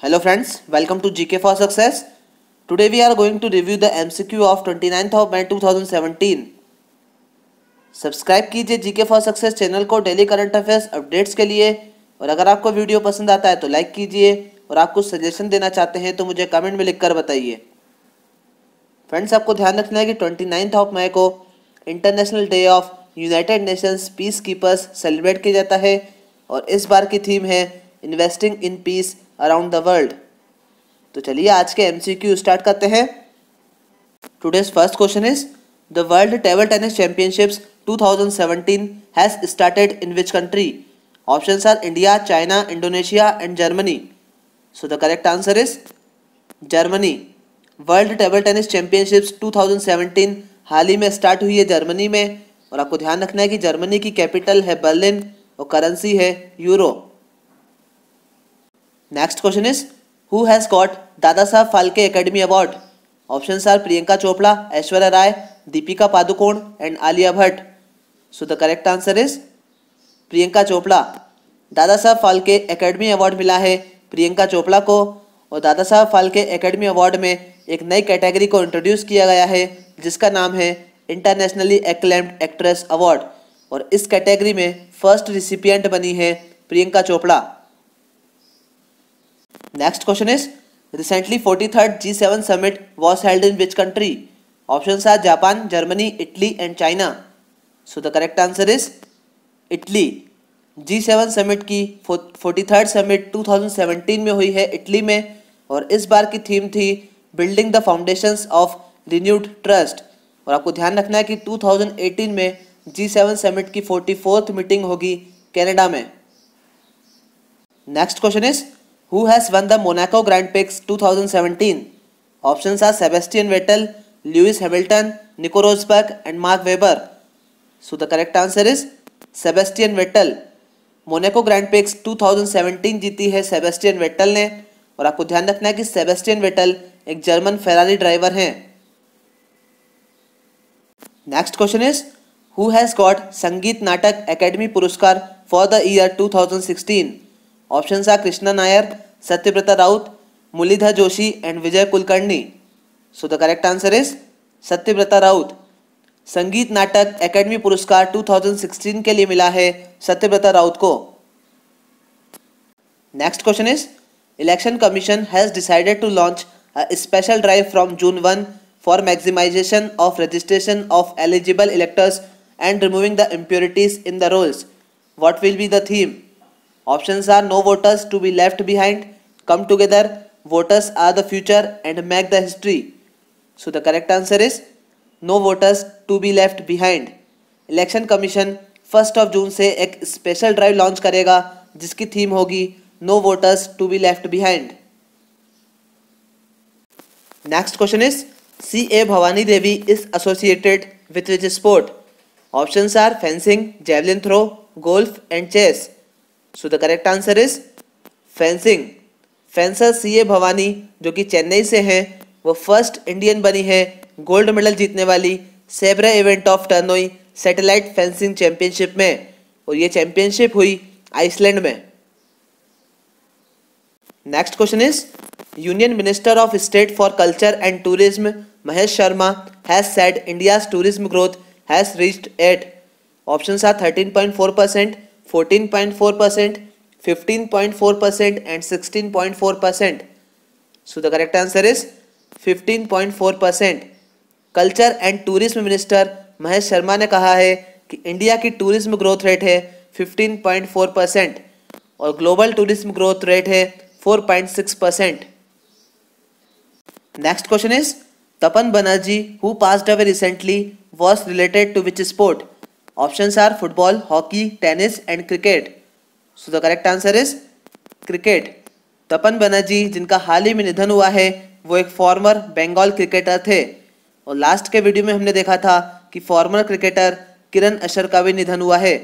Hello friends, welcome to GK for Success. Today we are going to review the MCQ of 29th of May 2017. Subscribe कीजिए GK for success channel को daily current affairs updates के लिए। और अगर आपको video पसंद आता है तो लाइक कीजिए, और आप कुछ सजेशन देना चाहते हैं तो मुझे कमेंट में लिखकर बताइए। फ्रेंड्स, आपको ध्यान रखना है कि 29 ऑफ मई को international day of United Nations peace keepers celebrate किया जाता है, और इस बार की थीम है investing in peace around the world. तो चलिए आज के एमसीक्यू स्टार्ट करते हैं। Today's first question is the world table tennis championships 2017 has started in which country? Options R India, China, Indonesia and Germany. So the correct answer is Germany. World table tennis championships 2017 हाल ही में start हुई है Germany में, और आपको ध्यान रखना है कि जर्मनी की कैपिटल है बर्लिन और करेंसी है euro. Next question is who has got Dadasaheb Phalke academy award? Options are Priyanka Chopra, Aishwarya Rai, Deepika Padukone and Alia Bhatt. So the correct answer is Priyanka Chopra. Dadasaheb Phalke academy award मिला है प्रियंका चोपड़ा को, और दादा साहब फाल्के एकेडमी अवार्ड में एक नई कैटेगरी को इंट्रोड्यूस किया गया है जिसका नाम है इंटरनेशनली एक्लेम्ड एक्ट्रेस अवार्ड, और इस कैटेगरी में फर्स्ट रिसिपिएंट बनी है Priyanka Chopra. Next question is recently 43rd G7 summit was held in which country? Options are Japan, Germany, Italy and China. So the correct answer is Italy. G7 summit की 43rd summit 2017 में हुई है Italy में, और इस बार की थीम थी building the foundations of renewed trust. और आपको ध्यान रखना है कि 2018 में G7 समिट की 44th मीटिंग होगी कनाडा में। Next question is Who has won the Monaco Grand Prix 2017? Options are Sebastian Vettel, Lewis Hamilton, Nico Rosberg and Mark Webber. So the correct answer is Sebastian Vettel. Monaco grand prix 2017 जीती है Sebastian Vettel ने, और आपको ध्यान रखना है कि Sebastian Vettel एक जर्मन फेरारी ड्राइवर हैं। Next question is who has got Sangeet Natak academy पुरस्कार for the year 2016? Options are Krishna Nair, Satyavrata Raut, Muralidhar Joshi and Vijay Kulkarni. So the correct answer is Satyavrata Raut. Sangeet Natak academy पुरस्कार 2016 के लिए मिला है सत्यव्रता राउत को। Next question is election commission has decided to launch a special drive from June 1 for maximization of registration of eligible electors and removing the impurities in the rolls. What will be the theme? Options are no voters to be left behind, come together, voters are the future and make the history. So the correct answer is no voters to be left behind. Election commission 1 जून से एक special drive launch करेगा जिसकी theme होगी no voters to be left behind. Next question is CA Bhavani Devi is associated with which sport? Options are fencing, javelin throw, golf and chess. So the correct answer is fencing. Fencer CA Bhavani जो कि चेन्नई से हैं, वो first Indian बनी है gold medal जीतने वाली sabre event of tournoi satellite fencing championship में, और ये चैंपियनशिप हुई आइसलैंड में। Next question is union minister of state for culture and tourism Mahesh Sharma has said India's tourism growth has reached at. Options are 13.4%, 14.4%, 15.4% and 16.4%. So the correct answer is 15.4%. Culture and tourism minister Mahesh Sharma ने कहा है कि India की tourism growth rate है 15.4% और global tourism growth rate है 4.6%. Next question is Tapan Banerjee who passed away recently was related to which sport? Options are football, hockey, tennis and cricket. So the correct answer is cricket. Tapan Banerjee जिनका हाल ही में निधन हुआ है वो एक फॉर्मर बंगाल क्रिकेटर थे, और लास्ट के वीडियो में हमने देखा था कि फॉर्मर क्रिकेटर किरण अशर का भी निधन हुआ है।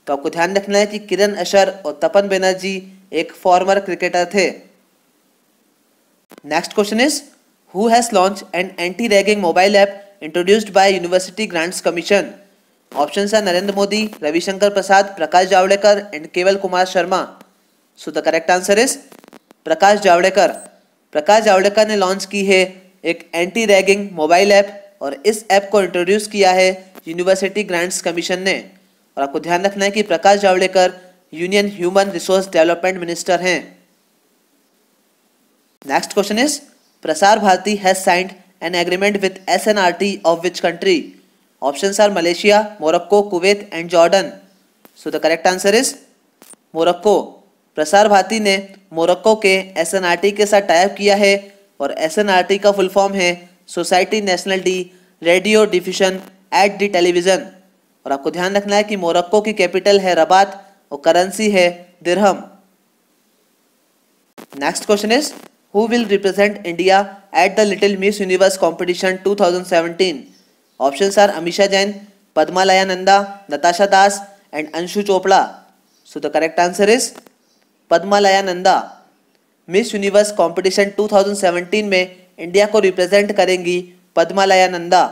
तो आपको ध्यान रखना है कि किरण अशर और तपन बनर्जी एक फॉर्मर क्रिकेटर थे। Next question is who has launch an anti ragging mobile app introduced by university grants commission? Options are Narendra Modi, Ravishankar Prasad, Prakash Javadekar and Kewal Kumar Sharma. So the correct answer is Prakash Javadekar. Prakash Javadekar ने लॉन्च की है एक एंटी रैगिंग मोबाइल ऐप और इस app को introduce किया है university grants commission ने। और आपको ध्यान रखना है कि Prakash Javadekar union human resource development minister हैं। Next question is Prasar Bharati has signed an agreement with SNRT of which country? Options are Malaysia, Morocco, Kuwait and Jordan. So the correct answer is Morocco. Prasar Bharati ने Morocco के SNRT के साथ type किया है और SNRT का full form है society national D radio diffusion at the television. और आपको ध्यान रखना है कि मोरक्को की कैपिटल है रबात और करेंसी है dirham. Next question is who will represent India at the little miss universe competition 2017? Options are Amisha Jain, Padmalaya Nanda, Natasha Das and Anshu Chopra. So the correct answer is Padmalaya Nanda. Miss universe competition 2017 में इंडिया को रिप्रेजेंट करेंगी Padmalaya Nanda.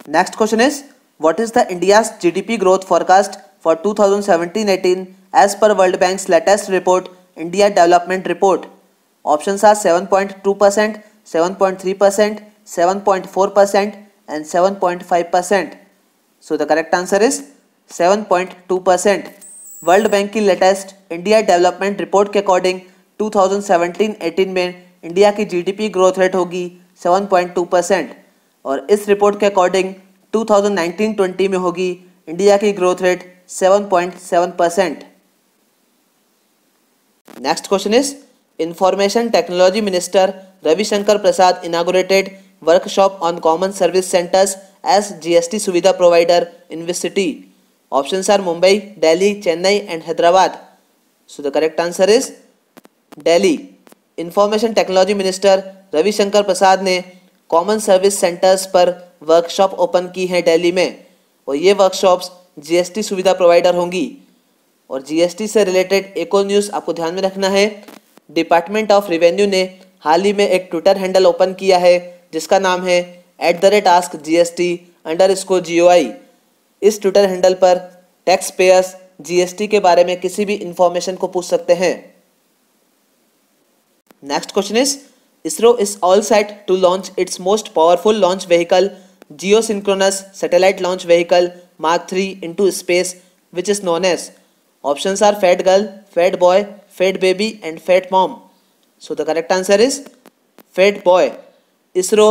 Next question is what is the India's GDP growth forecast for 2017-18 as per world bank's latest report India development report? Options are 7.2%, 7.3%, 7.4% and 7.5%। So the correct answer is 7.2%। World Bank की latest India development report के according 2017-18 में India की GDP growth rate होगी 7.2% और इस report के according 2019-20 में होगी इंडिया की growth rate 7.7%। Next question is information technology minister Ravishankar Prasad inaugurated workshop on common service centres as GST Suvidha provider in which city? Options are Mumbai, Delhi, Chennai and Hyderabad. So the correct answer is Delhi. Information technology minister Ravishankar Prasad ने common service centres पर workshop open की है दिल्ली में और ये workshops GST Suvidha provider होंगी। और GST से रिलेटेड एक और न्यूज़ आपको ध्यान में रखना है, डिपार्टमेंट ऑफ रेवेन्यू ने हाल ही में एक ट्विटर हैंडल ओपन किया है जिसका नाम है @AskGST_GOI। इस ट्विटर हैंडल पर टैक्स पेयर्स GST के बारे में किसी भी इंफॉर्मेशन को पूछ सकते हैं। Next question is ISRO is all set to launch its most powerful launch vehicle geosynchronous satellite launch vehicle Mark 3 into space which is known as? Options are Fat Girl, Fat Boy, Fat Baby and Fat Mom. So the correct answer is Fat Boy. ISRO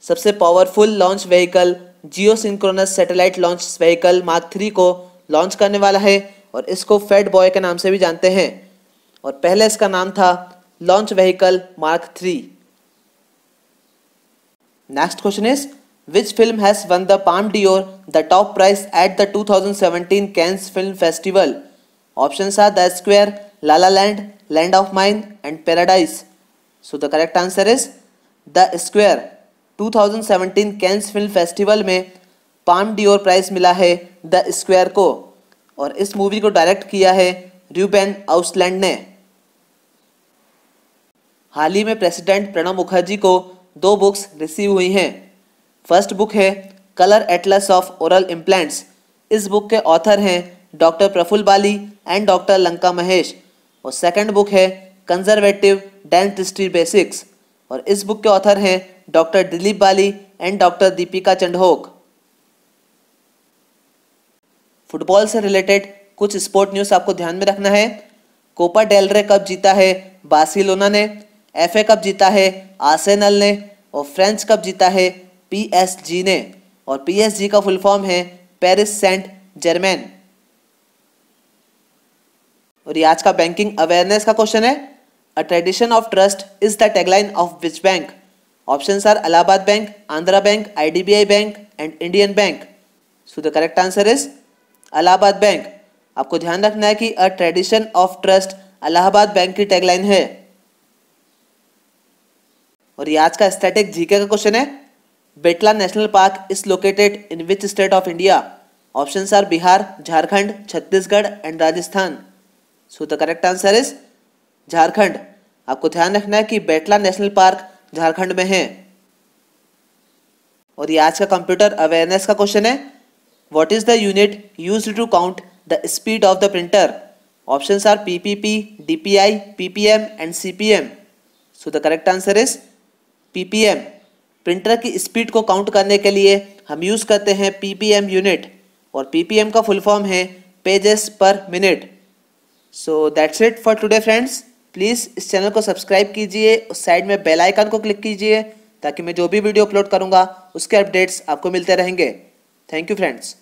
सबसे powerful launch vehicle geosynchronous satellite launch vehicle Mark 3 को launch करने वाला है और इसको fat boy के नाम से भी जानते हैं और पहले इसका नाम था launch vehicle Mark 3। Next question is Which film has won the Palme d'Or, the top prize at the 2017 Cannes Film Festival? Options are The Square, La La Land, Land of Mine and Paradise. So the correct answer is The Square. 2017 Cannes Film Festival में Palme d'Or prize मिला है The Square को और इस movie को direct किया है Reuben आउसलैंड ने। हाल ही में प्रेसिडेंट प्रणब मुखर्जी को 2 बुक्स रिसीव हुई हैं। फर्स्ट बुक है colour atlas of oral implants. इस बुक के ऑथर हैं doctor Prafulla Bali and doctor Lanka Mahesh और सेकंड बुक है कंजर्वेटिव डेंटिस्ट्री बेसिक्स और इस बुक के ऑथर हैं doctor Dilip Bali and doctor Deepika Chandhok. Football से रिलेटेड कुछ स्पोर्ट न्यूज़ आपको ध्यान में रखना है। कोपा डेल रे कप जीता है बार्सिलोना ने, FA कप जीता है आर्सेनल ने और फ्रेंच कप जीता है PSG ने और PSG का फुल फॉर्म है पेरिस सेंट जर्मेन। और ये आज का बैंकिंग अवेयरनेस का क्वेश्चन है। A tradition of trust is the tagline of which bank? Options are Allahabad bank, Andhra bank, IDBI bank and Indian bank. So the correct answer is Allahabad bank. आपको ध्यान रखना है कि a tradition of trust Allahabad bank की tagline है। और ये आज का स्टैटिक जीके का क्वेश्चन है। Betla national park is located in which state of India? Options are Bihar, Jharkhand, Chhattisgarh and Rajasthan. So the correct answer is Jharkhand. आपको ध्यान रखना है कि बेटला नेशनल पार्क झारखंड में है। और ये आज का कंप्यूटर अवेयरनेस का क्वेश्चन है। What is the unit used to count the speed of the printer? Options are PPP, DPI, PPM and CPM. So the correct answer is PPM. Printer की speed को काउंट करने के लिए हम use करते हैं PPM यूनिट और PPM का फुल फॉर्म है पेजेस पर minute. So that's it for today friends. Please इस चैनल को सब्सक्राइब कीजिए और साइड में बेल आइकन को क्लिक कीजिए ताकि मैं जो भी वीडियो अपलोड करूँगा उसके अपडेट्स आपको मिलते रहेंगे। Thank you friends.